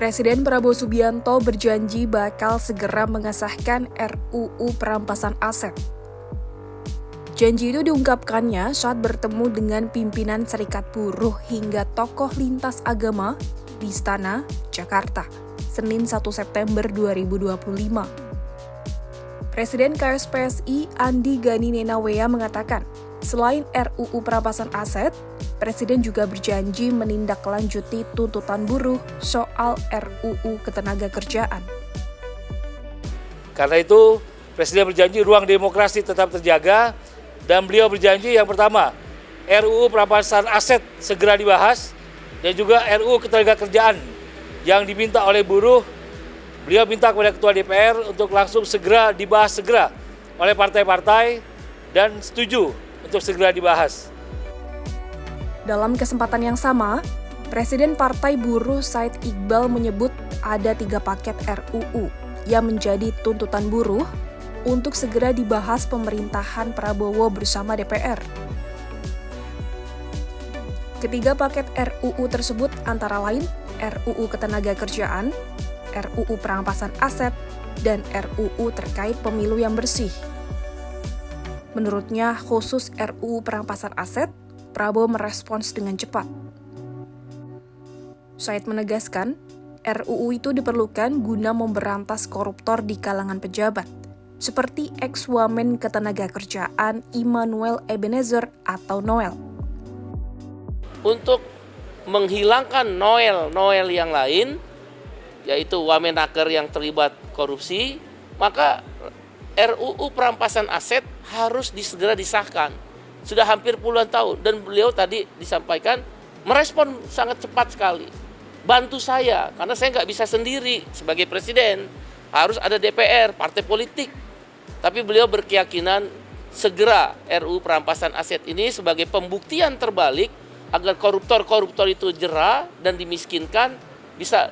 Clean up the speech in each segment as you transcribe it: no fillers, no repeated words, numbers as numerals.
Presiden Prabowo Subianto berjanji bakal segera mengesahkan RUU Perampasan Aset. Janji itu diungkapkannya saat bertemu dengan pimpinan Serikat Buruh hingga tokoh lintas agama di Istana, Jakarta, Senin 1 September 2025. Presiden KSPSI Andi Gani Nenawea mengatakan, selain RUU Perampasan Aset, Presiden juga berjanji menindaklanjuti tuntutan buruh soal RUU Ketenagakerjaan. Karena itu, Presiden berjanji ruang demokrasi tetap terjaga, dan beliau berjanji yang pertama, RUU Perampasan Aset segera dibahas, dan juga RUU Ketenagakerjaan yang diminta oleh buruh, beliau minta kepada Ketua DPR untuk langsung segera dibahas oleh partai-partai dan setuju untuk segera dibahas. Dalam kesempatan yang sama, Presiden Partai Buruh Said Iqbal menyebut ada 3 paket RUU yang menjadi tuntutan buruh untuk segera dibahas pemerintahan Prabowo bersama DPR. Ketiga paket RUU tersebut antara lain RUU Ketenagakerjaan, RUU Perampasan Aset, dan RUU terkait pemilu yang bersih. Menurutnya, khusus RUU Perampasan Aset, Prabowo merespons dengan cepat. Said menegaskan, RUU itu diperlukan guna memberantas koruptor di kalangan pejabat, seperti ex-Wamen Ketenagakerjaan Immanuel Ebenezer atau Noel. Untuk menghilangkan Noel yang lain, yaitu Wamenaker yang terlibat korupsi, maka RUU Perampasan Aset harus segera disahkan. Sudah hampir puluhan tahun, dan beliau tadi disampaikan merespon sangat cepat sekali. Bantu saya, karena saya nggak bisa sendiri sebagai presiden, harus ada DPR, partai politik. Tapi beliau berkeyakinan segera RUU Perampasan Aset ini sebagai pembuktian terbalik agar koruptor-koruptor itu jera dan dimiskinkan bisa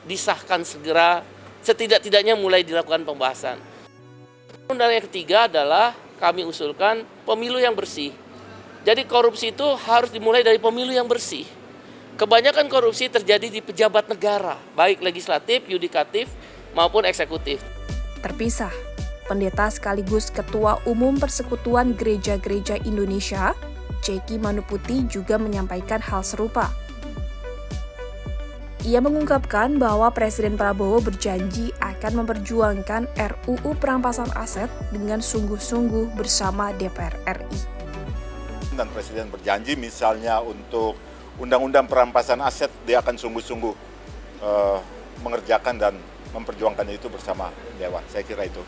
disahkan segera, setidak-tidaknya mulai dilakukan pembahasan. Dan yang ketiga adalah kami usulkan pemilu yang bersih. Jadi korupsi itu harus dimulai dari pemilu yang bersih. Kebanyakan korupsi terjadi di pejabat negara, baik legislatif, yudikatif, maupun eksekutif. Terpisah, pendeta sekaligus Ketua Umum Persekutuan Gereja-Gereja Indonesia, Ceki Manuputi juga menyampaikan hal serupa. Ia mengungkapkan bahwa Presiden Prabowo berjanji akan memperjuangkan RUU Perampasan Aset dengan sungguh-sungguh bersama DPR RI. Dan Presiden berjanji misalnya untuk Undang-Undang Perampasan Aset dia akan sungguh-sungguh mengerjakan dan memperjuangkan itu bersama Dewan. Saya kira itu.